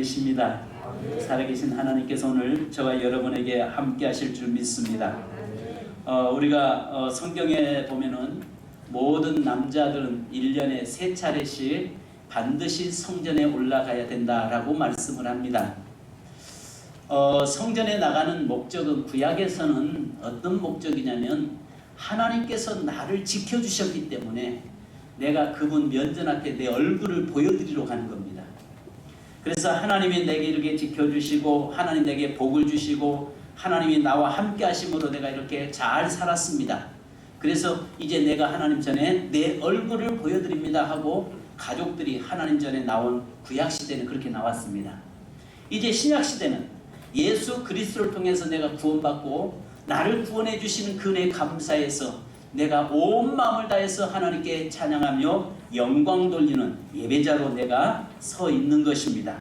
계십니다. 살아계신 하나님께서 오늘 저와 여러분에게 함께 하실 줄 믿습니다. 우리가 성경에 보면은 모든 남자들은 1년에 3차례씩 반드시 성전에 올라가야 된다라고 말씀을 합니다. 성전에 나가는 목적은 구약에서는 어떤 목적이냐면 하나님께서 나를 지켜주셨기 때문에 내가 그분 면전 앞에 내 얼굴을 보여드리러 가는 겁니다. 그래서 하나님이 내게 이렇게 지켜주시고 하나님 내게 복을 주시고 하나님이 나와 함께 하심으로 내가 이렇게 잘 살았습니다. 그래서 이제 내가 하나님 전에 내 얼굴을 보여드립니다 하고 가족들이 하나님 전에 나온 구약시대는 그렇게 나왔습니다. 이제 신약시대는 예수 그리스도를 통해서 내가 구원받고 나를 구원해 주시는 그 은혜에 감사해서 내가 온 마음을 다해서 하나님께 찬양하며 영광 돌리는 예배자로 내가 서 있는 것입니다.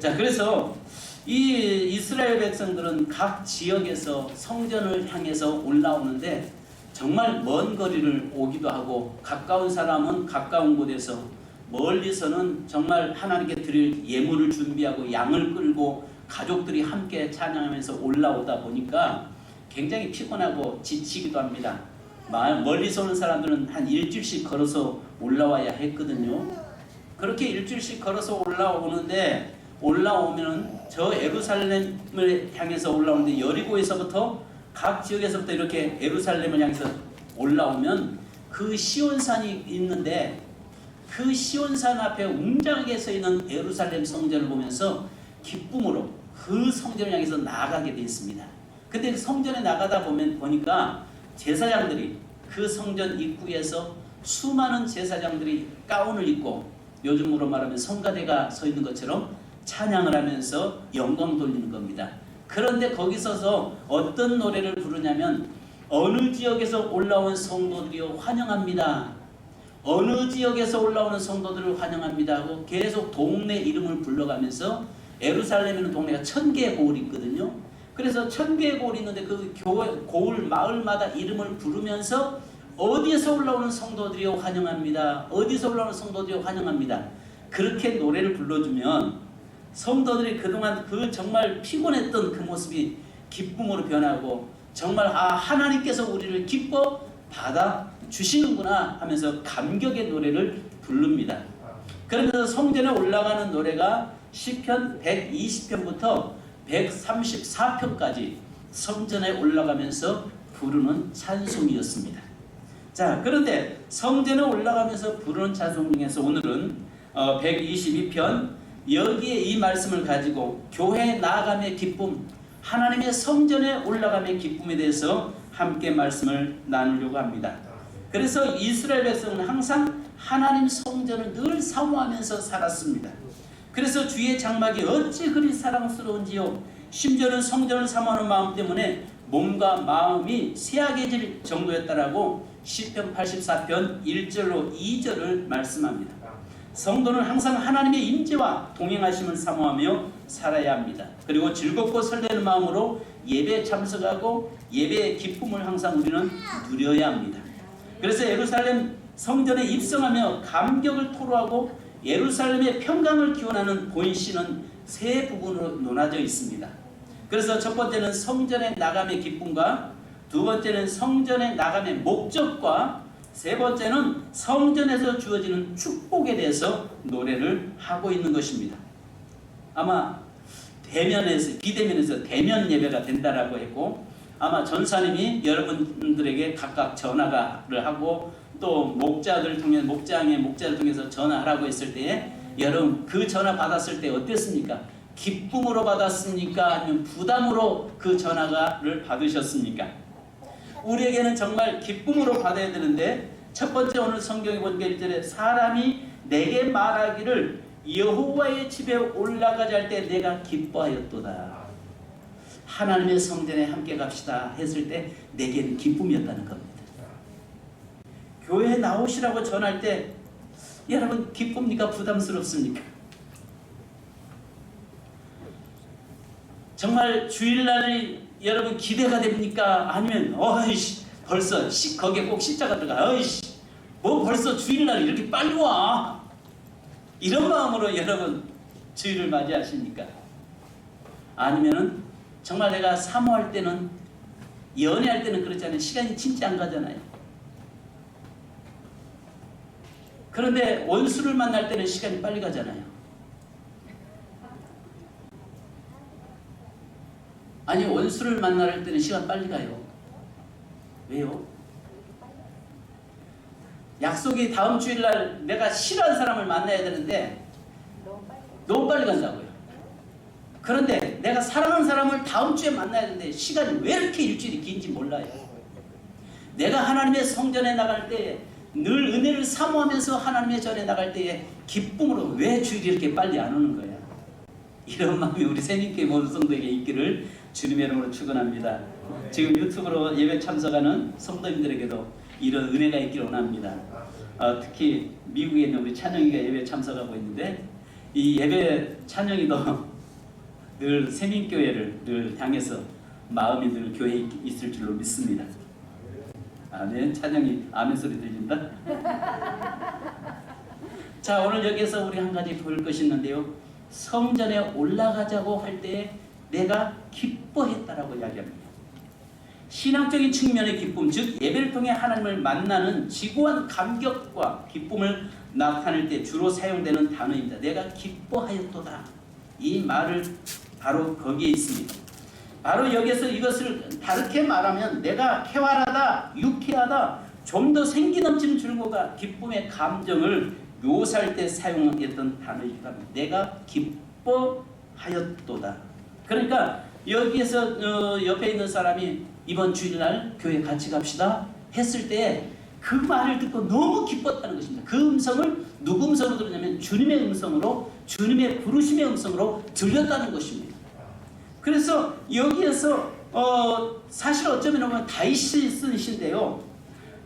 자, 그래서 이 이스라엘 백성들은 각 지역에서 성전을 향해서 올라오는데 정말 먼 거리를 오기도 하고 가까운 사람은 가까운 곳에서 멀리서는 정말 하나님께 드릴 예물을 준비하고 양을 끌고 가족들이 함께 찬양하면서 올라오다 보니까 굉장히 피곤하고 지치기도 합니다. 멀리서 오는 사람들은 한 일주일씩 걸어서 올라와야 했거든요. 그렇게 일주일씩 걸어서 올라오는데 올라오면 저 예루살렘을 향해서 올라오는데 여리고에서부터 각 지역에서부터 이렇게 예루살렘을 향해서 올라오면 그 시온산이 있는데 그 시온산 앞에 웅장하게 서 있는 예루살렘 성전을 보면서 기쁨으로 그 성전을 향해서 나아가게 되어 있습니다. 근데 성전에 나가다 보니까 제사장들이 그 성전 입구에서 수많은 제사장들이 가운을 입고 요즘으로 말하면 성가대가 서 있는 것처럼 찬양을 하면서 영광 돌리는 겁니다. 그런데 거기 서서 어떤 노래를 부르냐면 어느 지역에서 올라온 성도들이여 환영합니다. 어느 지역에서 올라오는 성도들을 환영합니다 하고 계속 동네 이름을 불러가면서 예루살렘에는 동네가 1000개의 고을이 있거든요. 그래서 1000개의 고을이 있는데 그 고을 마을마다 이름을 부르면서 어디에서 올라오는 성도들이여 환영합니다. 어디서 올라오는 성도들이여 환영합니다. 그렇게 노래를 불러주면 성도들이 그동안 그 정말 피곤했던 그 모습이 기쁨으로 변하고 정말 하나님께서 우리를 기뻐 받아 주시는구나 하면서 감격의 노래를 부릅니다. 그러면서 성전에 올라가는 노래가 시편 120편부터 134편까지 성전에 올라가면서 부르는 찬송이었습니다. 자, 그런데 성전에 올라가면서 부르는 찬송 중에서 오늘은 122편 여기에 이 말씀을 가지고 교회에 나아감의 기쁨, 하나님의 성전에 올라감의 기쁨에 대해서 함께 말씀을 나누려고 합니다. 그래서 이스라엘 백성은 항상 하나님 성전을 늘 사모하면서 살았습니다. 그래서 주의 장막이 어찌 그리 사랑스러운지요. 심지어는 성전을 사모하는 마음 때문에 몸과 마음이 쇠약해질 정도였다라고 시편 84편 1절로 2절을 말씀합니다. 성도는 항상 하나님의 임재와 동행하심을 사모하며 살아야 합니다. 그리고 즐겁고 설레는 마음으로 예배에 참석하고 예배의 기쁨을 항상 우리는 누려야 합니다. 그래서 예루살렘 성전에 입성하며 감격을 토로하고 예루살렘의 평강을 기원하는 본시는 세 부분으로 나눠져 있습니다. 그래서 첫 번째는 성전에 나감의 기쁨과 두 번째는 성전에 나감의 목적과 세 번째는 성전에서 주어지는 축복에 대해서 노래를 하고 있는 것입니다. 아마 비대면에서 대면 예배가 된다라고 했고 아마 전사님이 여러분들에게 각각 전화를 하고 또 목자를 통해서 전화하라고 했을 때에 여러분 그 전화 받았을 때 어땠습니까? 기쁨으로 받았습니까? 아니면 부담으로 그 전화를 받으셨습니까? 우리에게는 정말 기쁨으로 받아야 되는데 첫 번째 오늘 성경에 보니까 1절에 사람이 내게 말하기를 여호와의 집에 올라가자 할 때 내가 기뻐하였도다. 하나님의 성전에 함께 갑시다 했을 때 내게는 기쁨이었다는 겁니다. 교회에 나오시라고 전할 때 여러분 기쁩니까? 부담스럽습니까? 정말 주일날이 여러분 기대가 됩니까? 아니면 벌써 거기에 꼭 십자가 들어가 뭐 벌써 주일날 이렇게 빨리 와 이런 마음으로 여러분 주일을 맞이하십니까? 아니면은 정말 내가 사모할 때는, 연애할 때는 그렇잖아요. 시간이 진짜 안 가잖아요. 그런데 원수를 만날 때는 시간이 빨리 가잖아요. 아니, 원수를 만날 때는 시간 빨리 가요. 왜요? 약속이 다음 주일날 내가 싫어하는 사람을 만나야 되는데 너무 빨리 간다고요. 그런데 내가 사랑하는 사람을 다음 주에 만나야 되는데 시간이 왜 이렇게 일주일이 긴지 몰라요. 내가 하나님의 성전에 나갈 때 늘 은혜를 사모하면서 하나님의 전에 나갈 때에 기쁨으로 왜 주일이 이렇게 빨리 안 오는 거야. 이런 마음이 우리 새님교회 모든 성도에게 있기를 주님의 이름으로 축원합니다. 지금 유튜브로 예배 참석하는 성도님들에게도 이런 은혜가 있기를 원합니다. 특히 미국에 있는 우리 찬영이가 예배 참석하고 있는데 이 예배 찬영이도 늘 새민교회를 늘 향해서 마음이 늘 교회에 있을 줄로 믿습니다. 아멘. 찬영이 아멘 소리 들린다. 자, 오늘 여기에서 우리 한 가지 볼 것이 있는데요. 성전에 올라가자고 할 때 내가 기뻐했다라고 이야기합니다. 신앙적인 측면의 기쁨, 즉 예배를 통해 하나님을 만나는 지고한 감격과 기쁨을 나타낼 때 주로 사용되는 단어입니다. 내가 기뻐하였도다. 이 말을 바로 거기에 있습니다. 바로 여기서 이것을 다르게 말하면 내가 쾌활하다, 유쾌하다, 좀 더 생기 넘치는 즐거움과 기쁨의 감정을 묘사할 때 사용했던 단어이기도 합니다. 내가 기뻐하였도다. 그러니까 여기에서 옆에 있는 사람이 이번 주일날 교회 같이 갑시다 했을 때 그 말을 듣고 너무 기뻤다는 것입니다. 그 음성을 누구 음성으로 들었냐면 주님의 음성으로, 주님의 부르심의 음성으로 들렸다는 것입니다. 그래서 여기에서 사실 어쩌면 다윗이 쓴 시인데요.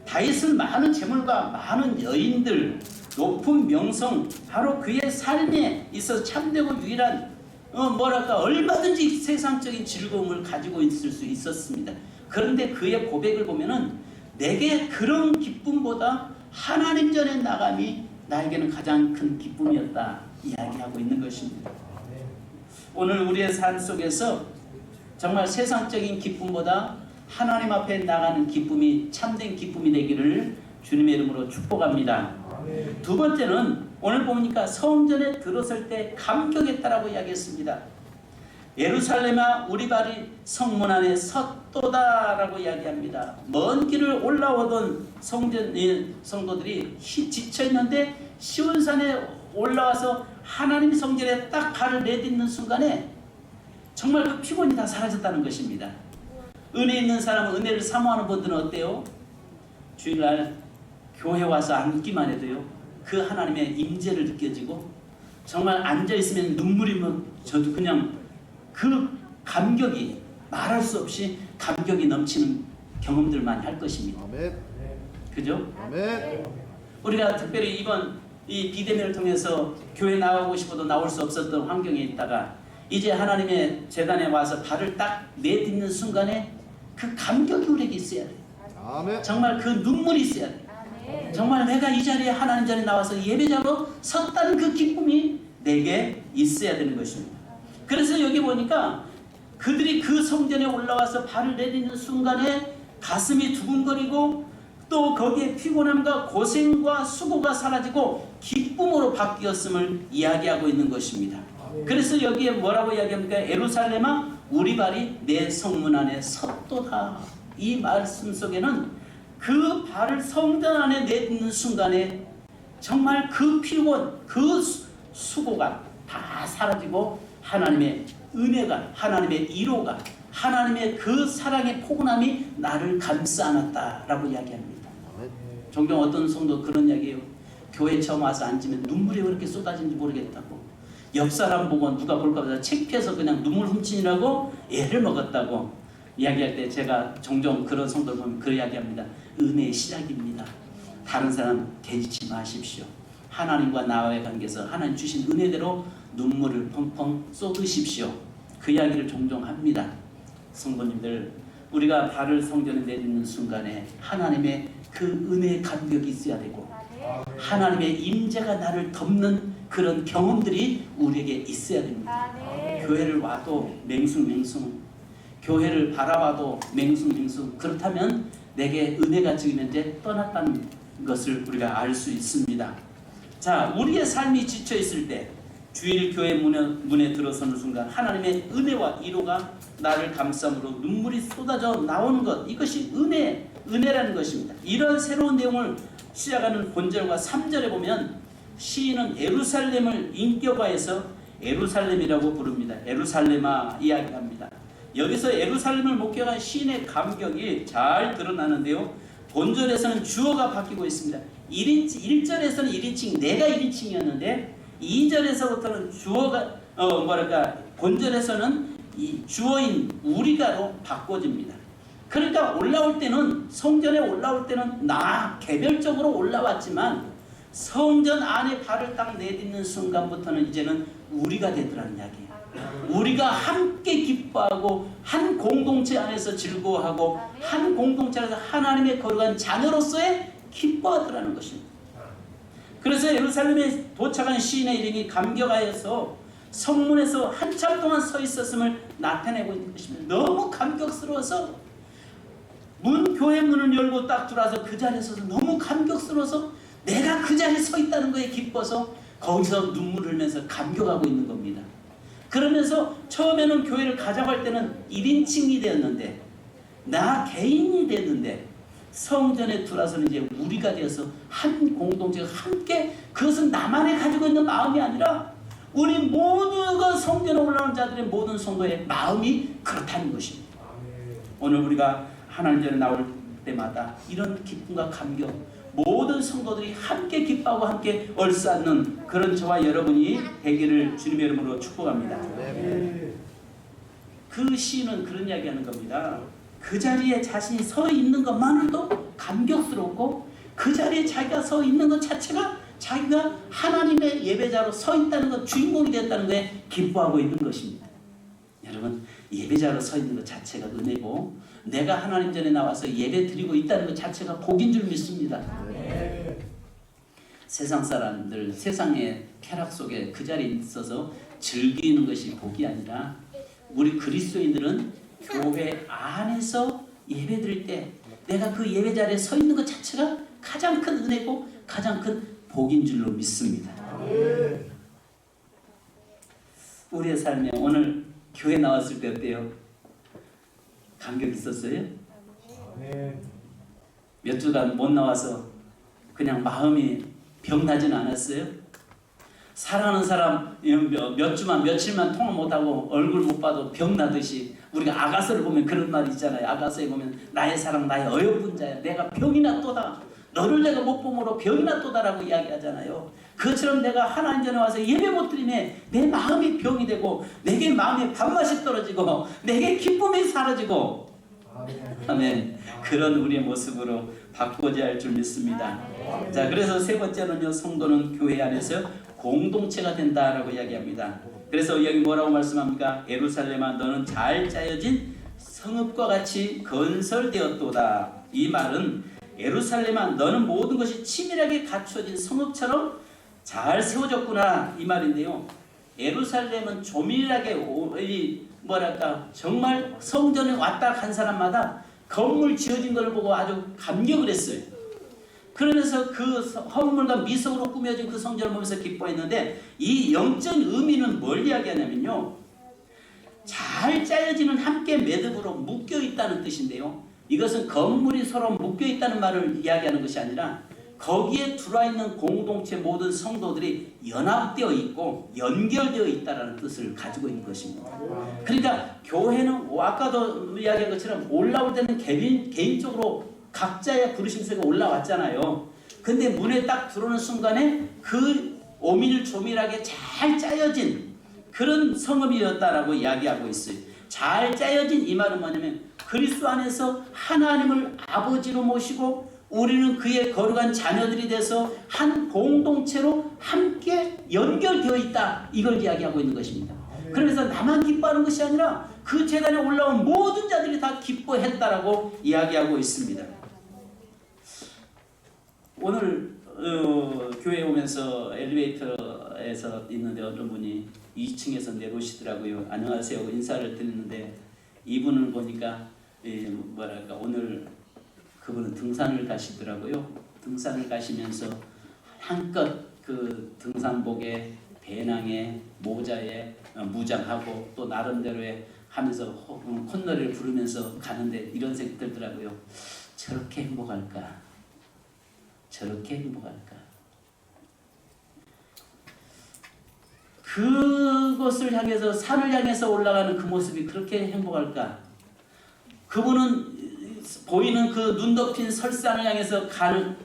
다윗은 많은 재물과 많은 여인들, 높은 명성, 바로 그의 삶에 있어 참되고 유일한 얼마든지 세상적인 즐거움을 가지고 있을 수 있었습니다. 그런데 그의 고백을 보면은 내게 그런 기쁨보다 하나님 전에 나감이 나에게는 가장 큰 기쁨이었다 이야기하고 있는 것입니다. 오늘 우리의 삶 속에서 정말 세상적인 기쁨보다 하나님 앞에 나가는 기쁨이 참된 기쁨이 되기를 주님의 이름으로 축복합니다. 두 번째는 오늘 보니까 성전에 들어설 때 감격했다라고 이야기했습니다. 예루살렘아 우리 발이 성문 안에 섰도다라고 이야기합니다. 먼 길을 올라오던 성도들이 지쳐있는데 시온산에 올라와서 하나님 성전에 딱 발을 내딛는 순간에 정말 그 피곤이 다 사라졌다는 것입니다. 은혜 있는 사람은, 은혜를 사모하는 분들은 어때요? 주일날 교회 와서 앉기만 해도요 그 하나님의 임재를 느껴지고 정말 앉아있으면 눈물이 저도 그냥 그 감격이 말할 수 없이 감격이 넘치는 경험들 많이 할 것입니다. 아멘. 그죠? 아멘. 우리가 특별히 이번 이 비대면을 통해서 교회 나가고 싶어도 나올 수 없었던 환경에 있다가 이제 하나님의 제단에 와서 발을 딱 내딛는 순간에 그 감격이 우리에게 있어야 돼요. 아멘. 정말 그 눈물이 있어야 돼요. 정말 내가 이 자리에 하나님 자리에 나와서 예배자로 섰다는 그 기쁨이 내게 있어야 되는 것입니다. 그래서 여기 보니까 그들이 그 성전에 올라와서 발을 내딛는 순간에 가슴이 두근거리고 또 거기에 피곤함과 고생과 수고가 사라지고 기쁨으로 바뀌었음을 이야기하고 있는 것입니다. 그래서 여기에 뭐라고 이야기합니까? 예루살렘아 우리 발이 내 성문 안에 섰도다. 이 말씀 속에는 그 발을 성전 안에 내딛는 순간에 정말 그 피곤, 그 수고가 다 사라지고 하나님의 은혜가, 하나님의 위로가, 하나님의 그 사랑의 포근함이 나를 감싸 안았다라고 이야기합니다. 종종 어떤 성도 그런 이야기예요. 교회 처음 와서 앉으면 눈물이 왜 이렇게 쏟아지는지 모르겠다고. 옆 사람 보고 누가 볼까 봐 창피해서 그냥 눈물 훔치느라고 애를 먹었다고 이야기할 때 제가 종종 그런 성도를 보면 그 이야기합니다. 은혜의 시작입니다. 다른 사람 대지치 마십시오. 하나님과 나와의 관계에서 하나님 주신 은혜대로 눈물을 펑펑 쏟으십시오. 그 이야기를 종종 합니다. 성도님들, 우리가 발을 성전에 내딛는 순간에 하나님의 그 은혜의 감격이 있어야 되고 하나님의 임재가 나를 덮는 그런 경험들이 우리에게 있어야 됩니다. 교회를 와도 맹숭맹숭, 교회를 바라봐도 맹숭맹숭, 그렇다면 내게 은혜가 지금 이제 떠났다는 것을 우리가 알 수 있습니다. 자, 우리의 삶이 지쳐 있을 때 주일 교회 문에 들어서는 순간 하나님의 은혜와 위로가 나를 감싸므로 눈물이 쏟아져 나오는 것, 이것이 은혜라는 것입니다. 이런 새로운 내용을 시작하는 본절과 3절에 보면 시인은 예루살렘을 인격화해서 예루살렘이라고 부릅니다. 예루살렘아 이야기합니다. 여기서 예루살렘을 목격한 시인의 감격이 잘 드러나는데요. 본절에서는 주어가 바뀌고 있습니다. 1절에서는 1인칭 내가 1인칭이었는데 2절에서부터는 주어가 본절에서는 이 주어인 우리가로 바꿔집니다. 그러니까 올라올 때는, 성전에 올라올 때는 나 개별적으로 올라왔지만 성전 안에 발을 딱 내딛는 순간부터는 이제는 우리가 되더라는 이야기예요. 우리가 함께 기뻐하고 한 공동체 안에서 즐거워하고 한 공동체 안에서 하나님의 거룩한 자녀로서의 기뻐하더라는 것입니다. 그래서 예루살렘에 도착한 시인의 이름이 감격하여서 성문에서 한참 동안 서 있었음을 나타내고 있는 것입니다. 너무 감격스러워서 교회 문을 열고 딱 들어와서 그 자리에 서서 너무 감격스러워서 내가 그 자리에 서 있다는 거에 기뻐서 거기서 눈물을 흘리면서 감격하고 있는 겁니다. 그러면서 처음에는 교회를 가져갈 때는 1인칭이 되었는데 나 개인이 됐는데 성전에 들어와서는 이제 우리가 되어서 한 공동체가 함께, 그것은 나만이 가지고 있는 마음이 아니라 우리 모두가 성전에 올라오는 자들의 모든 성도의 마음이 그렇다는 것입니다. 오늘 우리가 하나님 전에 나올 때마다 이런 기쁨과 감격, 모든 성도들이 함께 기뻐하고 함께 얼싸는 그런 저와 여러분이 되기를 주님의 이름으로 축복합니다. 그 시인은 그런 이야기하는 겁니다. 그 자리에 자신이 서 있는 것만으로도 감격스럽고 그 자리에 자기가 서 있는 것 자체가 자기가 하나님의 예배자로 서 있다는 것, 주인공이 되었다는 것에 기뻐하고 있는 것입니다. 여러분, 예배자로 서 있는 것 자체가 은혜고 내가 하나님 전에 나와서 예배 드리고 있다는 것 자체가 복인 줄 믿습니다. 세상 사람들, 세상의 쾌락 속에 그 자리에 있어서 즐기는 것이 복이 아니라 우리 그리스도인들은 교회 안에서 예배 드릴 때 내가 그 예배 자리에 서 있는 것 자체가 가장 큰 은혜고 가장 큰 복인 줄로 믿습니다. 우리의 삶에 오늘 교회 나왔을 때 어때요? 감격 있었어요? 몇 주간 못 나와서 그냥 마음이 병나지는 않았어요? 사랑하는 사람 몇 주만 며칠만 통화 못하고 얼굴 못 봐도 병나듯이 우리가 아가서를 보면 그런 말이 있잖아요. 아가서에 보면 나의 사랑 나의 어여쁜 자야, 내가 병이 났도다, 너를 내가 못 봄으로 병이 났도다라고 이야기하잖아요. 그처럼 내가 하나님 전에 와서 예배 못 드리면 내 마음이 병이 되고 내게 마음의 밥맛이 떨어지고 내게 기쁨이 사라지고, 아멘. 그런 우리의 모습으로 바꾸어야 할 줄 믿습니다. 자, 그래서 세 번째는요, 성도는 교회 안에서 공동체가 된다라고 이야기합니다. 그래서 여기 뭐라고 말씀합니까? 예루살렘아 너는 잘 짜여진 성읍과 같이 건설되었도다. 이 말은 예루살렘아 너는 모든 것이 치밀하게 갖춰진 성읍처럼 잘 세워졌구나, 이 말인데요. 예루살렘은 조밀하게 정말 성전에 왔다 간 사람마다 건물 지어진 걸 보고 아주 감격을 했어요. 그러면서 그 헌물과 미석으로 꾸며진 그 성전을 보면서 기뻐했는데, 이 영적인 의미는 뭘 이야기하냐면요, 잘 짜여지는 함께 매듭으로 묶여 있다는 뜻인데요, 이것은 건물이 서로 묶여 있다는 말을 이야기하는 것이 아니라 거기에 들어와 있는 공동체 모든 성도들이 연합되어 있고 연결되어 있다는 뜻을 가지고 있는 것입니다. 그러니까 교회는 아까도 이야기한 것처럼 올라올 때는 개인적으로 각자의 부르심 속에 올라왔잖아요. 근데 문에 딱 들어오는 순간에 그 오밀조밀하게 잘 짜여진 그런 성읍이었다라고 이야기하고 있어요. 잘 짜여진 이 말은 뭐냐면 그리스도 안에서 하나님을 아버지로 모시고 우리는 그의 거룩한 자녀들이 돼서 한 공동체로 함께 연결되어 있다, 이걸 이야기하고 있는 것입니다. 그래서 나만 기뻐하는 것이 아니라 그 재단에 올라온 모든 자들이 다 기뻐했다라고 이야기하고 있습니다. 오늘 교회에 오면서 엘리베이터 교회에서 있는데 어느 분이 2층에서 내려오시더라고요. 안녕하세요 인사를 드리는데 이분을 보니까 뭐랄까 오늘 그분은 등산을 가시더라고요. 등산을 가시면서 한껏 그 등산복에 배낭에 모자에 무장하고 또 나름대로의 하면서 콧노래를 부르면서 가는데 이런 생각이 들더라고요. 저렇게 행복할까? 저렇게 행복할까? 그곳을 향해서 산을 향해서 올라가는 그 모습이 그렇게 행복할까? 그분은 보이는 그 눈 덮인 설산을 향해서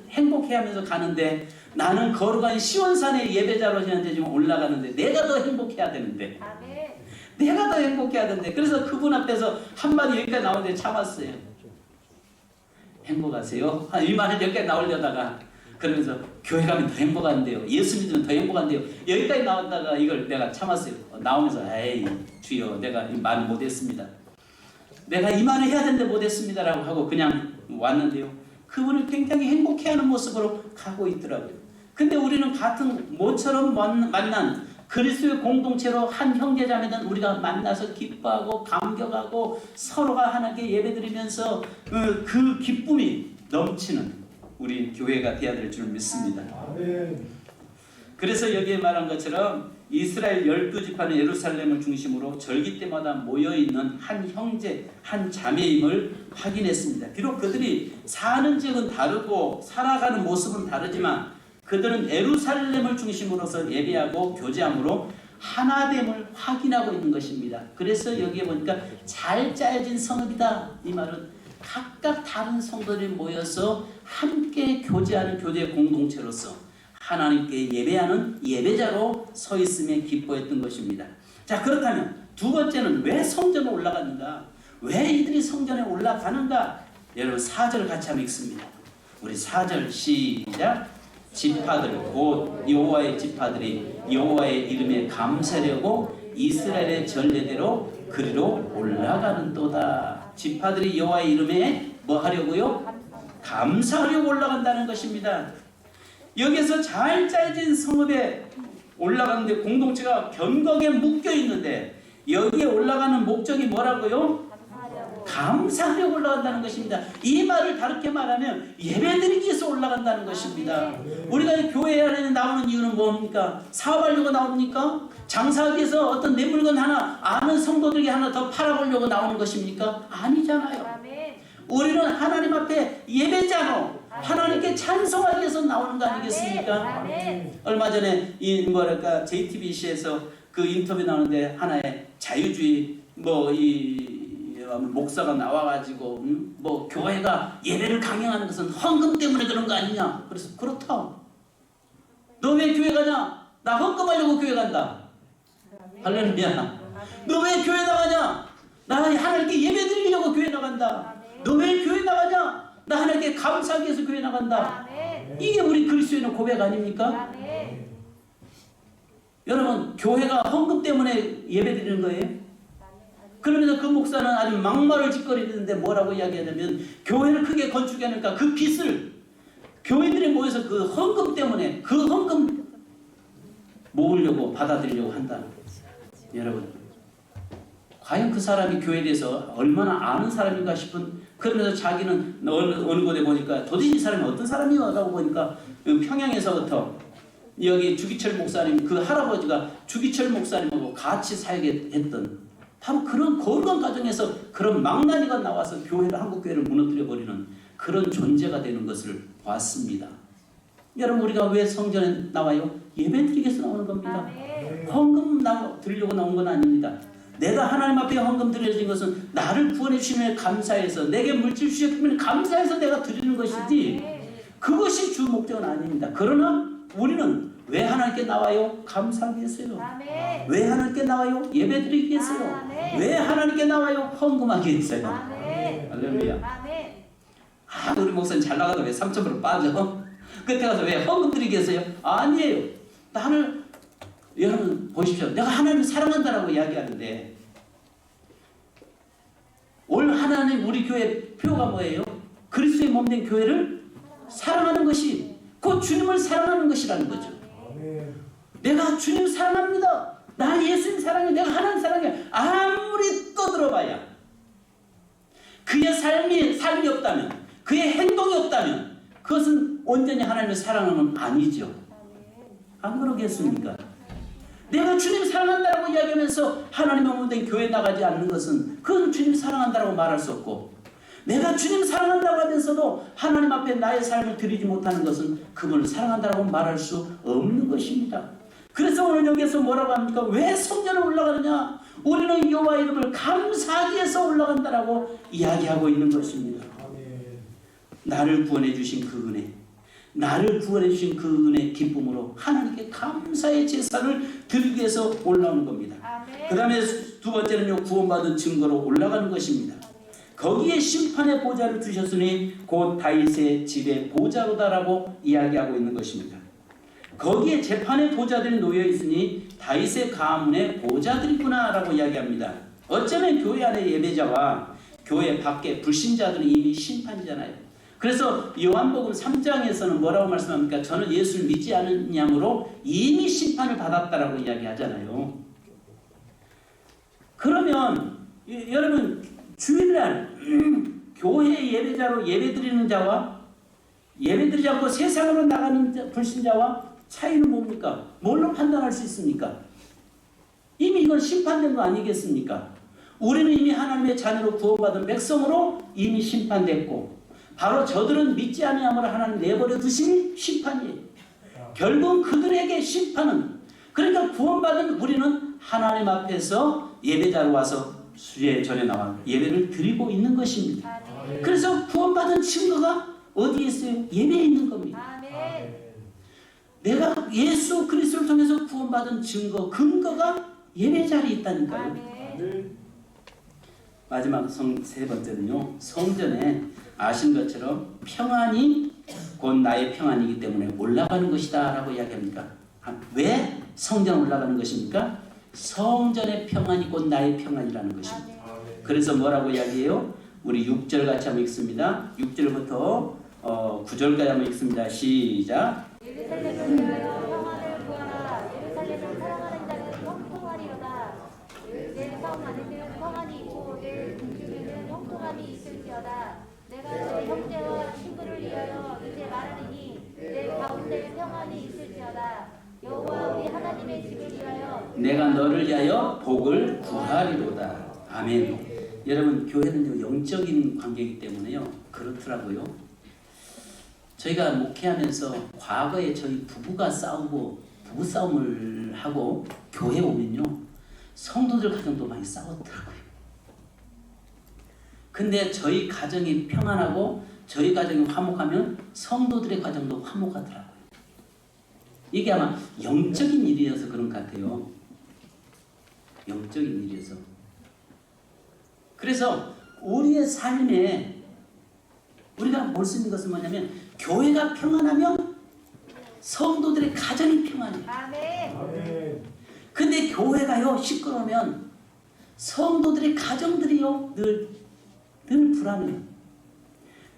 행복해하면서 가는데 나는 걸어간 시원산의 예배자로 현재 지금 올라가는데 내가 더 행복해야 되는데 내가 더 행복해야 되는데 그래서 그분 앞에서 한마디 여기까지 나오는데 참았어요. 행복하세요? 이 말을 여기까지 나오려다가 그러면서 교회 가면 더 행복한데요. 예수 믿으면 더 행복한데요. 여기까지 나왔다가 이걸 내가 참았어요. 나오면서 에이 주여 내가 이 말 못했습니다. 내가 이 말을 해야 되는데 못했습니다 라고 하고 그냥 왔는데요. 그분을 굉장히 행복해하는 모습으로 가고 있더라고요. 근데 우리는 같은 모처럼 만난 그리스도의 공동체로 한 형제자매는 우리가 만나서 기뻐하고 감격하고 서로가 하나님께 예배드리면서 그 기쁨이 넘치는 우리 교회가 되어야 될 줄 믿습니다. 아멘. 그래서 여기에 말한 것처럼 이스라엘 12지파는 예루살렘을 중심으로 절기 때마다 모여있는 한 형제, 한 자매임을 확인했습니다. 비록 그들이 사는 지역은 다르고 살아가는 모습은 다르지만 그들은 예루살렘을 중심으로서 예배하고 교제함으로 하나됨을 확인하고 있는 것입니다. 그래서 여기에 보니까 잘 짜여진 성읍이다. 이 말은 각각 다른 성도들이 모여서 함께 교제하는 교제 공동체로서 하나님께 예배하는 예배자로 서 있음에 기뻐했던 것입니다. 자, 그렇다면 두 번째는 왜 성전에 올라갔는가? 왜 이들이 성전에 올라가는가? 여러분 4절 같이 한번 읽습니다. 우리 4절 시작. 지파들 곧 여호와의 지파들이 여호와의 이름에 감사하려고 이스라엘의 전례대로 그리로 올라가는도다. 지파들이 여호와의 이름에 뭐 하려고요? 감사하려고 올라간다는 것입니다. 여기서 잘 짜여진 성읍에 올라가는데 공동체가 견고하게 묶여 있는데 여기에 올라가는 목적이 뭐라고요? 감사하려고 올라간다는 것입니다. 이 말을 다르게 말하면 예배드리기 위해서 올라간다는 것입니다. 우리가 교회 안에 나오는 이유는 뭡니까? 사업하려고 나옵니까? 장사하기 위해서 어떤 내 물건 하나 아는 성도들에게 하나 더 팔아보려고 나오는 것입니까? 아니잖아요. 우리는 하나님 앞에 예배자로 하나님께 찬송하기 위해서 나오는 거 아니겠습니까? 얼마 전에 이 뭐랄까 JTBC에서 그 인터뷰 나오는데 하나의 자유주의 목사가 나와가지고 뭐 교회가 예배를 강행하는 것은 헌금 때문에 그런 거 아니냐? 그래서 그렇다. 너 왜 교회 가냐? 나 헌금하려고 교회 간다. 할렐루야. 너 왜 교회 나가냐? 나 하나님께 예배 드리려고 교회 나간다. 너 왜 교회 나가냐? 나 하나님께 감사하기 위해서 교회 나간다. 이게 우리 그리스도인의 고백 아닙니까? 여러분 교회가 헌금 때문에 예배 드리는 거예요? 그러면서 그 목사는 아주 막말을 짓거리는데 뭐라고 이야기하냐면 교회를 크게 건축해야 하니까 그 빚을 교회들이 모여서 그 헌금 때문에 그 헌금 모으려고 받아들이려고 한다. 여러분 과연 그 사람이 교회에 대해서 얼마나 아는 사람인가 싶은 그러면서 자기는 어느 곳에 보니까 도대체 이 사람이 어떤 사람이야? 라고 보니까 평양에서부터 여기 주기철 목사님 그 할아버지가 주기철 목사님하고 같이 사역했던 바로 그런 거룩한 가정에서 그런 망나니가 나와서 교회를 한국 교회를 무너뜨려 버리는 그런 존재가 되는 것을 봤습니다. 여러분 우리가 왜 성전에 나와요? 예배드리기 위해서 나오는 겁니다. 헌금 드리려고 나온 건 아닙니다. 내가 하나님 앞에 헌금 드려진 것은 나를 구원해 주시는 감사해서 내게 물질 주셨기 때문에 감사해서 내가 드리는 것이지 그것이 주 목적은 아닙니다. 그러나 우리는 왜 하나님께 나와요? 감사하기 위해서요. 왜 하나님께 나와요? 예배드리기 위해서요. 왜 하나님께 나와요? 헌금하기 위해서요. 할렐루야. 우리 목사님 잘 나가서 왜 3천으로 빠져? 그때 가서 왜 헌금 드리기 위해서요? 아니에요. 나는 여러분 보십시오. 내가 하나님을 사랑한다라고 이야기하는데 올 하나님 우리 교회 표가 뭐예요? 그리스도의 몸된 교회를 사랑하는 것이 곧 주님을 사랑하는 것이라는 거죠. 내가 주님 사랑합니다. 나 예수님 사랑해. 내가 하나님 사랑해. 아무리 떠들어봐야 그의 삶이 없다면, 그의 행동이 없다면 그것은 온전히 하나님을 사랑하는 건 아니죠. 안 그러겠습니까? 내가 주님 사랑한다고 이야기하면서 하나님의 몸된 교회 나가지 않는 것은 그건 주님 사랑한다고 말할 수 없고, 내가 주님 사랑한다고 하면서도 하나님 앞에 나의 삶을 드리지 못하는 것은 그분을 사랑한다고 말할 수 없는 것입니다. 그래서 오늘 여기서 뭐라고 합니까? 왜 성전에 올라가느냐? 우리는 여호와 이름을 감사하기 위해서 올라간다라고 이야기하고 있는 것입니다. 나를 구원해 주신 그 은혜, 나를 구원해 주신 그 은혜 기쁨으로 하나님께 감사의 제사를 드리기 위해서 올라오는 겁니다. 그 다음에 두 번째는요, 구원받은 증거로 올라가는 것입니다. 거기에 심판의 보좌를 두셨으니 곧 다윗의 집의 보좌로다라고 이야기하고 있는 것입니다. 거기에 재판의 보좌들이 놓여 있으니 다윗의 가문의 보좌들이구나 라고 이야기합니다. 어쩌면 교회 안의 예배자와 교회 밖의 불신자들은 이미 심판이잖아요. 그래서 요한복음 3장에서는 뭐라고 말씀합니까? 저는 예수를 믿지 않은 양으로 이미 심판을 받았다라고 이야기하잖아요. 그러면 여러분, 주일날 교회 예배자로 예배드리는 자와 예배드리지 않고 세상으로 나가는 불신자와 차이는 뭡니까? 뭘로 판단할 수 있습니까? 이미 이건 심판된 거 아니겠습니까? 우리는 이미 하나님의 자녀로 구원받은 백성으로 이미 심판됐고, 바로 저들은 믿지 아니함으로 하나님 내버려 두신 심판이에요. 결국 그들에게 심판은, 그러니까 구원받은 우리는 하나님 앞에서 예배자로 와서 수제 전에 나와 예배를 드리고 있는 것입니다. 그래서 구원받은 증거가 어디에 있어요? 예배에 있는 겁니다. 내가 예수 그리스도를 통해서 구원받은 증거, 근거가 예배 자리에 있다니까요. 마지막 세 번째는요, 성전에 아신 것처럼 평안이 곧 나의 평안이기 때문에 올라가는 것이다 라고 이야기합니다. 왜 성전 올라가는 것입니까? 성전의 평안이 곧 나의 평안이라는 것입니다. 그래서 뭐라고 이야기해요? 우리 6절 같이 한번 읽습니다. 6절부터 9절까지 한번 읽습니다. 시작. 예루살렘을 위하여 평안을 구하라. 예루살렘을 사랑하는 자는 형통하리로다. 내 성 안에는 평안이 있고 내 궁중에는 형통함이 있을지어다. 내가 내 형제와 친구를 위하여 이제 말하리니 내 가운데 평안이 있을지어다. 여호와 우리 하나님의 집을 위하여 내가 너를 위하여 복을 구하리로다. 아멘. 여러분, 교회는 영적인 관계이기 때문에요, 그렇더라고요. 저희가 목회하면서 과거에 저희 부부가 부부싸움을 하고 교회 오면요, 성도들 가정도 많이 싸웠더라고요. 근데 저희 가정이 평안하고 저희 가정이 화목하면 성도들의 가정도 화목하더라고요. 이게 아마 영적인 일이어서 그런 것 같아요. 영적인 일이어서. 그래서 우리의 삶에 우리가 볼 수 있는 것은 뭐냐면, 교회가 평안하면 성도들의 가정이 평안해요. 아멘. 근데 교회가요 시끄러우면 성도들의 가정들이요 늘 불안해요.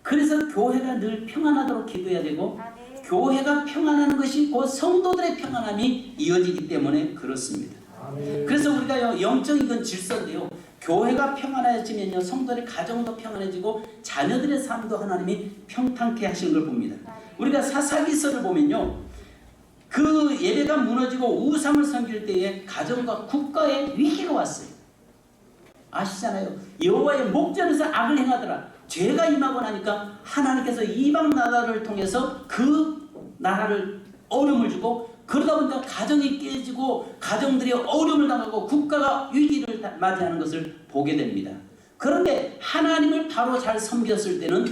그래서 교회가 늘 평안하도록 기도해야 되고, 아멘. 교회가 평안하는 것이 곧 성도들의 평안함이 이어지기 때문에 그렇습니다. 아멘. 그래서 우리가 영적인 건 질서인데요, 교회가 평안해지면요 성도들의 가정도 평안해지고 자녀들의 삶도 하나님이 평탄케 하신 걸 봅니다. 우리가 사사기서를 보면요, 그 예배가 무너지고 우상을 섬길 때에 가정과 국가에 위기가 왔어요. 아시잖아요. 여호와의 목전에서 악을 행하더라. 죄가 임하고 나니까 하나님께서 이방 나라를 통해서 그 나라를 어려움을 주고, 그러다 보니까 가정이 깨지고 가정들이 어려움을 당하고 국가가 위기를 맞이하는 것을 보게 됩니다. 그런데 하나님을 바로 잘 섬겼을 때는,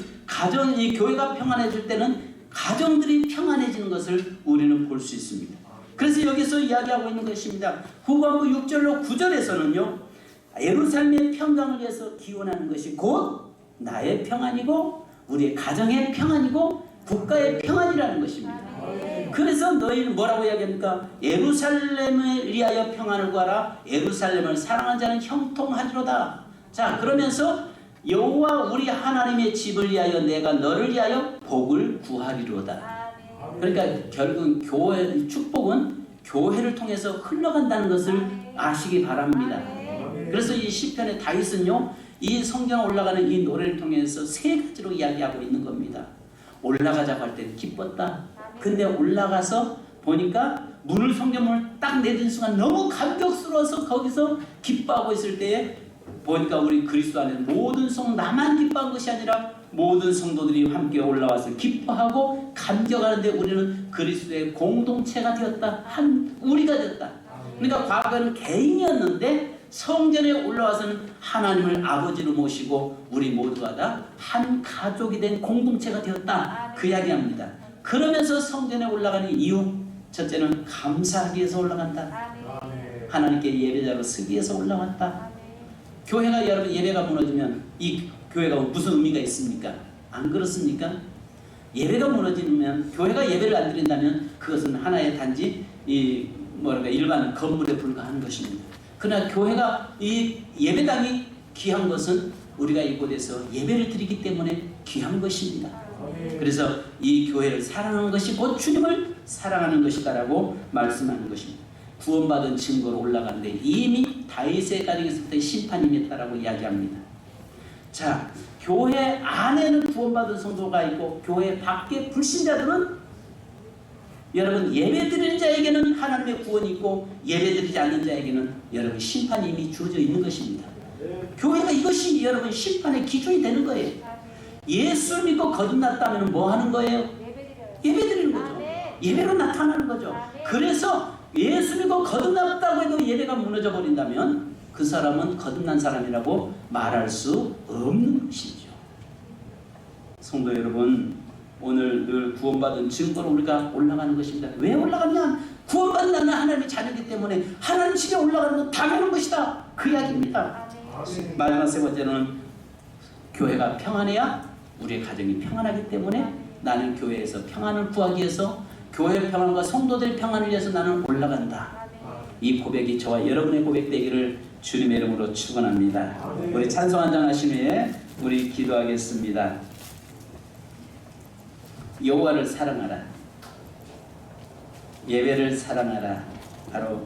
이 교회가 평안해질 때는 가정들이 평안해지는 것을 우리는 볼 수 있습니다. 그래서 여기서 이야기하고 있는 것입니다. 후반부 6절로 9절에서는요, 예루살렘의 평강을 위해서 기원하는 것이 곧 나의 평안이고 우리의 가정의 평안이고 국가의 평안이라는 것입니다. 그래서 너희는 뭐라고 이야기합니까? 예루살렘을 위하여 평안을 구하라. 예루살렘을 사랑하는 자는 형통하리로다. 자, 그러면서 여호와 우리 하나님의 집을 위하여 내가 너를 위하여 복을 구하리로다. 그러니까 결국은 교회 축복은 교회를 통해서 흘러간다는 것을 아시기 바랍니다. 그래서 이 시편의 다윗은요, 이 성경에 올라가는 이 노래를 통해서 세 가지로 이야기하고 있는 겁니다. 올라가자고 할 때는 기뻤다. 근데 올라가서 보니까 성경문을 딱 내린 순간 너무 감격스러워서 거기서 기뻐하고 있을 때에 보니까 우리 그리스도 안에 모든 나만 기뻐한 것이 아니라 모든 성도들이 함께 올라와서 기뻐하고 감격하는데 우리는 그리스도의 공동체가 되었다. 우리가 되었다. 그러니까 과거에는 개인이었는데 성전에 올라와서는 하나님을 아버지로 모시고 우리 모두가 다 한 가족이 된 공동체가 되었다. 그 이야기합니다. 그러면서 성전에 올라가는 이유, 첫째는 감사하기 위해서 올라간다. 하나님께 예배자로 서기 위해서 올라왔다. 교회가 여러분 예배가 무너지면 이 교회가 무슨 의미가 있습니까? 안 그렇습니까? 예배가 무너지면 교회가 예배를 안 드린다면 그것은 하나의 단지 일반 건물에 불과한 것입니다. 그러나 교회가 이 예배당이 귀한 것은 우리가 이곳에서 예배를 드리기 때문에 귀한 것입니다. 그래서 이 교회를 사랑하는 것이 곧 주님을 사랑하는 것이다라고 말씀하는 것입니다. 구원받은 증거로 올라가는데 이미 다윗의 가정에서부터 심판이 임했다라고 이야기합니다. 자, 교회 안에는 구원받은 성도가 있고 교회 밖에 불신자들은 여러분 예배드리는 자에게는 하나님의 구원이 있고 예배드리지 않는 자에게는 여러분 심판이 이미 주어져 있는 것입니다. 교회가 이것이 여러분 심판의 기준이 되는 거예요. 예수를 믿고 거듭났다면 뭐 하는 거예요? 예배드리는 거죠. 예배로 나타나는 거죠. 그래서 예수 믿고 거듭났다고 해도 예배가 무너져 버린다면 그 사람은 거듭난 사람이라고 말할 수 없는 것이죠. 성도 여러분, 오늘 늘 구원받은 증거로 우리가 올라가는 것입니다. 왜 올라가냐? 구원받은 나는 하나님의 자녀이기 때문에 하나님 집에 올라가는 건 당연한 것이다. 그 이야기입니다. 마지막 세 번째는 교회가 평안해야 우리의 가정이 평안하기 때문에 나는 교회에서 평안을 구하기 위해서 교회 평안과 성도들의 평안을 위해서 나는 올라간다. 이 고백이 저와 여러분의 고백 되기를 주님의 이름으로 축원합니다. 우리 찬송 한장 하신 후에 우리 기도하겠습니다. 여호와를 사랑하라. 예배를 사랑하라. 바로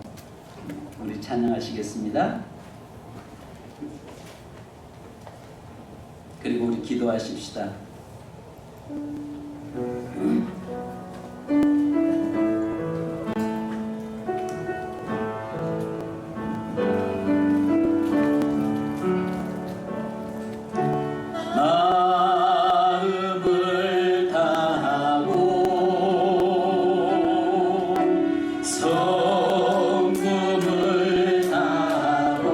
우리 찬양하시겠습니다. 그리고 우리 기도하십시다. 마음을 다하고 성품을 다하고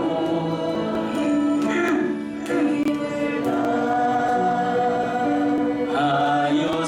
하여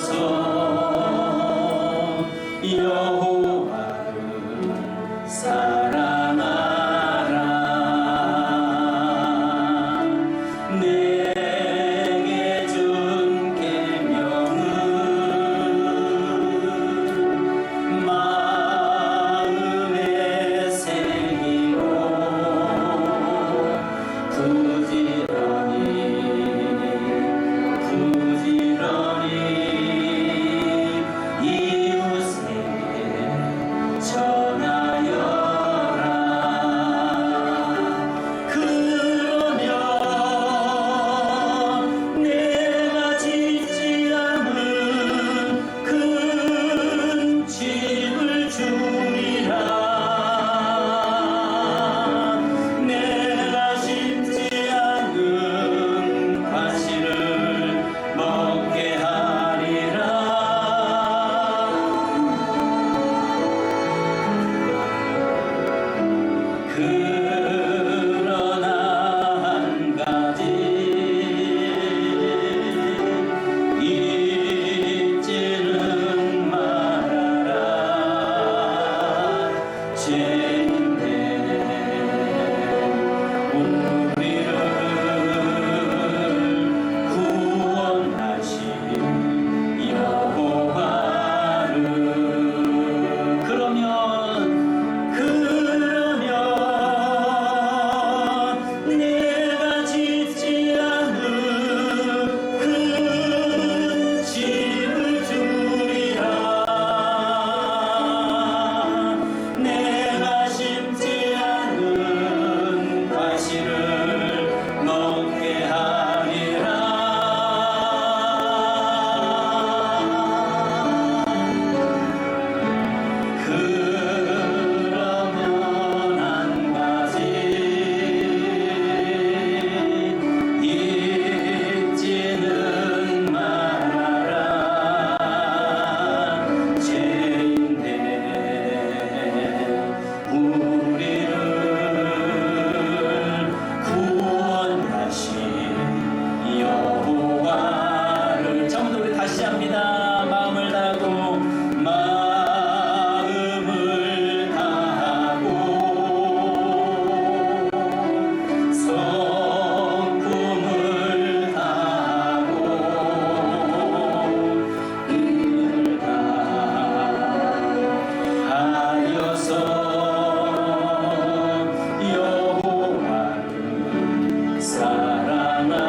사랑하라.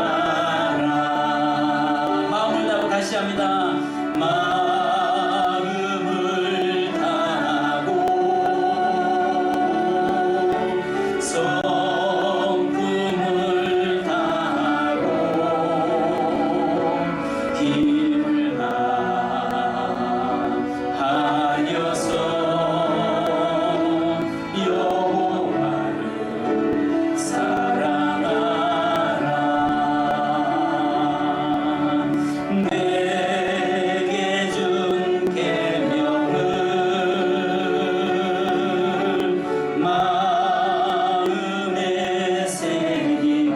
마음을 다하고 다시 합니다. 마음을 다하고 성품을 다하고 힘을 다하여서 여호와를 사랑하라. 내게 준 계명을 마음에 새기고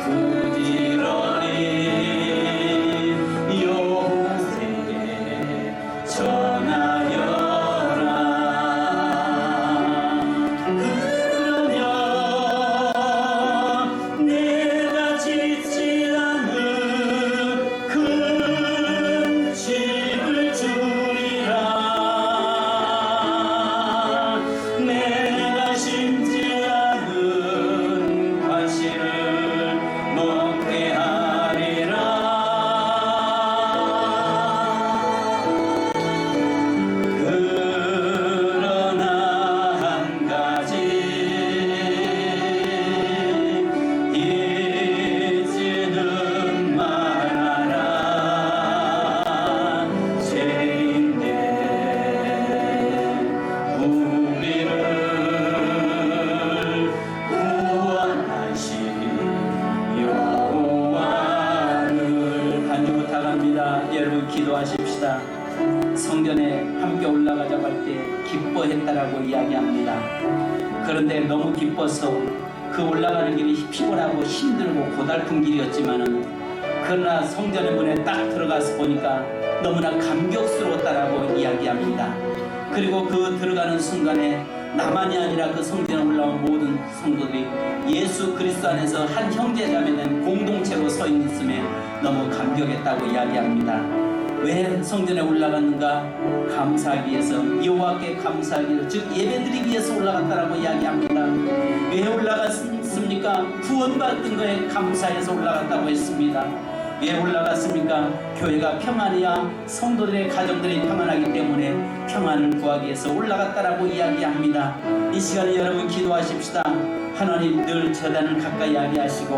부지런히 여호와에게 전하여라. 그러면 내가 짓지 않은 큰 집을 주리라. 내가 심지 않은 과실을 먹게 하리라. 그러나 한 가지 잊지는 말아라. 죄인된 우리를 구원하신 여호와를. 간증 부탁합니다. 여러분 기도하십시다. 성전에 함께 올라가자고 할 때 기뻐했다라고 이야기합니다. 그런데 너무 기뻐서 그 올라가는 길이 피곤하고 힘들고 고달픈 길이었지만은, 그러나 성전의 문에 딱 들어가서 보니까 너무나 감격스러웠다라고 이야기합니다. 그리고 그 들어가는 순간에 나만이 아니라 그 성전에 올라온 모든 성도들이 예수 그리스도 안에서 한 형제자매된 공동체로 서 있음에 너무 감격했다고 이야기합니다. 왜 성전에 올라갔는가? 감사하기 위해서, 여호와께 감사하기 위해서, 즉 예배드리기 위해서 올라갔다라고 이야기합니다. 왜 올라갔습니까? 구원받은 거에 감사해서 올라갔다고 했습니다. 왜 올라갔습니까? 교회가 평안해야 성도들의 가정들이 평안하기 때문에 평안을 구하기 위해서 올라갔다라고 이야기합니다. 이 시간에 여러분 기도하십시다. 하나님 늘 제단을 가까이 하게 하시고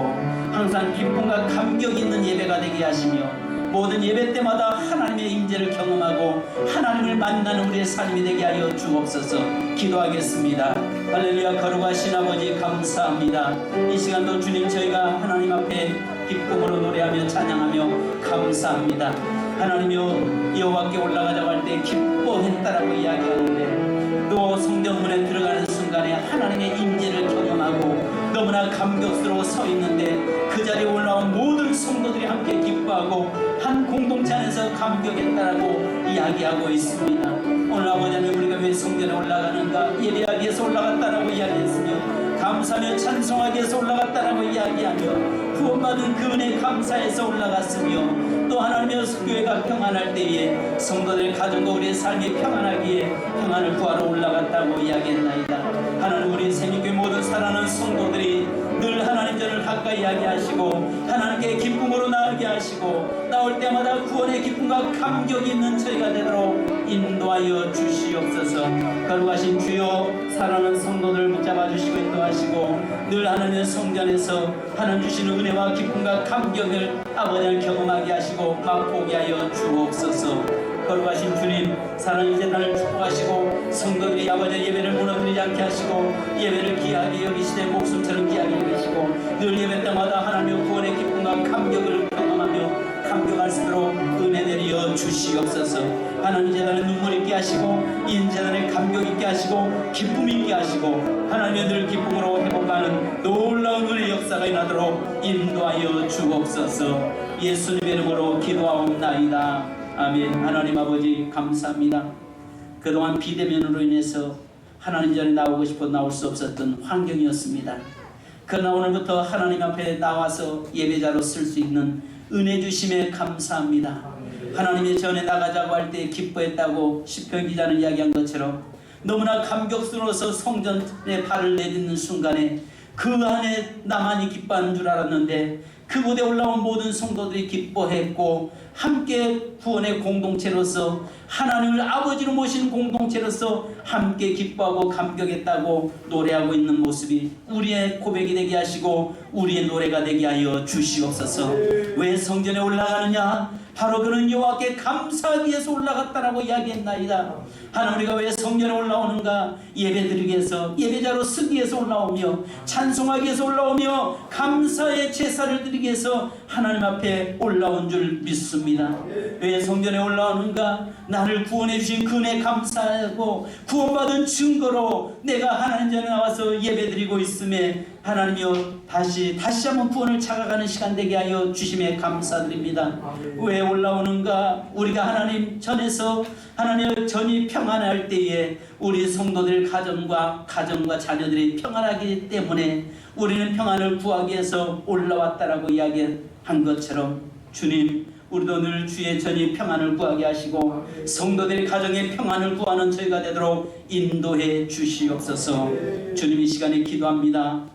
항상 기쁨과 감격이 있는 예배가 되게 하시며 모든 예배 때마다 하나님의 임재를 경험하고 하나님을 만나는 우리의 삶이 되게 하여 주옵소서. 기도하겠습니다. 할렐루야. 거룩하신 아버지 감사합니다. 이 시간도 주님 저희가 하나님 앞에 기쁨으로 노래하며 찬양하며 감사합니다. 하나님이여, 여호와께 올라가자고 할 때 기뻐했다라고 이야기하는데 또 성전문에 들어가는 순간에 하나님의 임재를 경험하고 너무나 감격스러워 서 있는데 그 자리에 올라온 모든 성도들이 함께 기뻐하고 한 공동체 안에서 감격했다라고 이야기하고 있습니다. 오늘 아버지 하나님, 우리가 왜 성전에 올라가는가? 예배하기 위해서 올라갔다라고 이야기했으며 감사하며 찬송하기 위해서 올라갔다라고 이야기하며 구원받은 그 은혜 감사해서 올라갔으며 또 하나님의 교회가 평안할 때에 성도들의 가정과 우리의 삶이 평안하기에 평안을 구하러 올라갔다고 이야기했나이다. 하나님, 우리 새미교회 모든 사랑하는 성도들이 늘 하나님 전을 가까이 하게 하시고 하나님께 기쁨으로 나아가게 하시고 나올 때마다 구원의 기쁨과 감격이 있는 저희가 되도록 인도하여 주시옵소서. 거룩하신 주여, 사랑하는 성도들 붙잡아 주시고 인도하시고 늘 하나님의 성전에서 하나님 주시는 은혜와 기쁨과 감격을 아버지를 경험하게 하시고 맛보게 하여 주옵소서. 거룩하신 주님, 사랑의 재단을 축복하시고 성도들이 아버지 예배를 무너뜨리지 않게 하시고 예배를 귀하게 여기시되 목숨처럼 귀하게 여기시고 늘 예배 때마다 하나님의 구원의 기쁨과 감격을 경험하며 감격할 수 있도록 은혜 내려 주시옵소서. 하나님 재단에 눈물 있게 하시고 인 재단에 감격 있게 하시고 기쁨 있게 하시고 하나님의 늘 기쁨으로 회복하는 놀라운 은혜의 역사가 일어나도록 인도하여 주옵소서. 예수님의 이름으로 기도하옵나이다. 아멘. 하나님 아버지 감사합니다. 그동안 비대면으로 인해서 하나님 전에 나오고 싶어 나올 수 없었던 환경이었습니다. 그러나 오늘부터 하나님 앞에 나와서 예배자로 쓸 수 있는 은혜 주심에 감사합니다. 하나님의 전에 나가자고 할 때 기뻐했다고 시편 기자는 이야기한 것처럼 너무나 감격스러워서 성전에 발을 내딛는 순간에 그 안에 나만이 기뻐하는 줄 알았는데 그곳에 올라온 모든 성도들이 기뻐했고 함께 구원의 공동체로서 하나님을 아버지로 모신 공동체로서 함께 기뻐하고 감격했다고 노래하고 있는 모습이 우리의 고백이 되게 하시고 우리의 노래가 되게 하여 주시옵소서. 왜 성전에 올라가느냐? 바로 그는 여호와께 감사하기 위해서 올라갔다라고 이야기했나이다. 하나님, 우리가 왜 성전에 올라오는가? 예배드리기 위해서, 예배자로 쓰기 위해서 올라오며 찬송하기 위해서 올라오며 감사의 제사를 드리기 위해서 하나님 앞에 올라온 줄 믿습니다. 왜 성전에 올라오는가? 나를 구원해 주신 그은혜 감사하고 구원받은 증거로 내가 하나님 전에 나와서 예배드리고 있음에 하나님이여 다시 한번 구원을 찾아가는 시간 되게 하여 주심에 감사드립니다. 왜 올라오는가? 우리가 하나님 전에서 하나님의 전이 평안할 때에 우리 성도들 가정과 자녀들이 평안하기 때문에 우리는 평안을 구하기 위해서 올라왔다라고 이야기한 것처럼 주님, 우리도 늘 주의 전이 평안을 구하게 하시고 성도들의 가정의 평안을 구하는 저희가 되도록 인도해 주시옵소서. 주님, 이 시간에 기도합니다.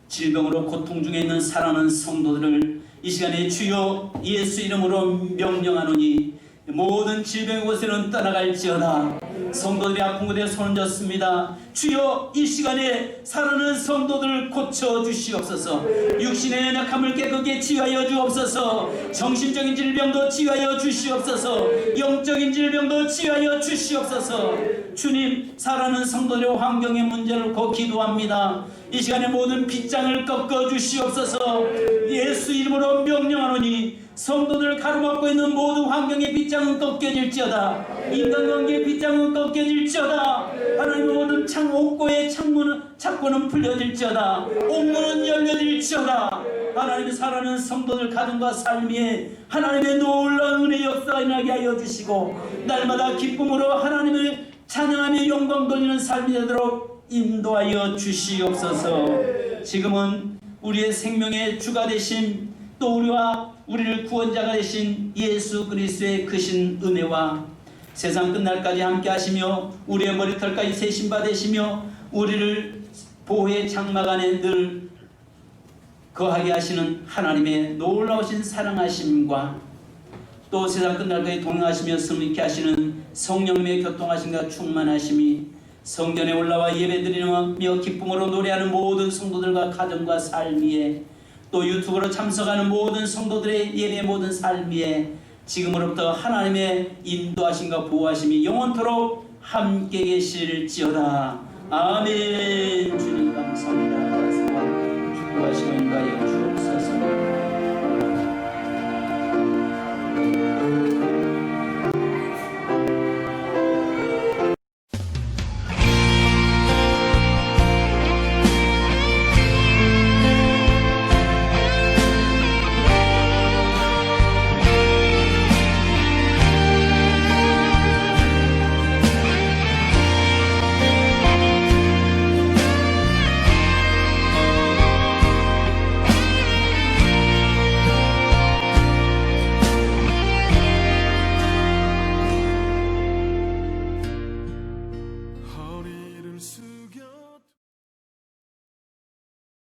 질병으로 고통 중에 있는 사랑하는 성도들을 이 시간에 주여 예수 이름으로 명령하노니 모든 질병의 곳에는 떠나갈지어다. 성도들이 아픈 곳에 손을 졌습니다. 주여 이 시간에 사랑하는 성도들을 고쳐주시옵소서. 육신의 연약함을 깨끗게 치유하여 주옵소서. 정신적인 질병도 치유하여 주시옵소서. 영적인 질병도 치유하여 주시옵소서. 주님, 사랑하는 성도들의 환경의 문제를 놓고 기도합니다. 이 시간에 모든 빗장을 꺾어 주시옵소서. 예수 이름으로 명령하노니 성도들을 가로막고 있는 모든 환경의 빗장은 꺾여질지어다. 인간관계의 빗장은 꺾여질지어다. 하나님의 모든 옥고의 창문은 풀려질지어다. 옥문은 열려질지어다. 하나님의 사랑하는 성도들 가정과 삶에 하나님의 놀라운 은혜 역사가 일어나게 하여 주시고 날마다 기쁨으로 하나님을 찬양하며 영광 돌리는 삶이 되도록 인도하여 주시옵소서. 지금은 우리의 생명의 주가 되신 또 우리를 구원자가 되신 예수 그리스도의 크신 은혜와 세상 끝날까지 함께 하시며 우리의 머리털까지 세신 바 되시며 우리를 보호의 장막 안에 늘 거하게 하시는 하나님의 놀라우신 사랑하심과 또 세상 끝날까지 동행하시며 승리케 하시는 성령님의 교통하심과 충만하심이 성전에 올라와 예배드리며 기쁨으로 노래하는 모든 성도들과 가정과 삶 위에 또 유튜브로 참석하는 모든 성도들의 예배 모든 삶 위에 지금으로부터 하나님의 인도하심과 보호하심이 영원토록 함께 계실지어다. 아멘. 주님 감사합니다. 축복하시고 인도하여 주옵소서.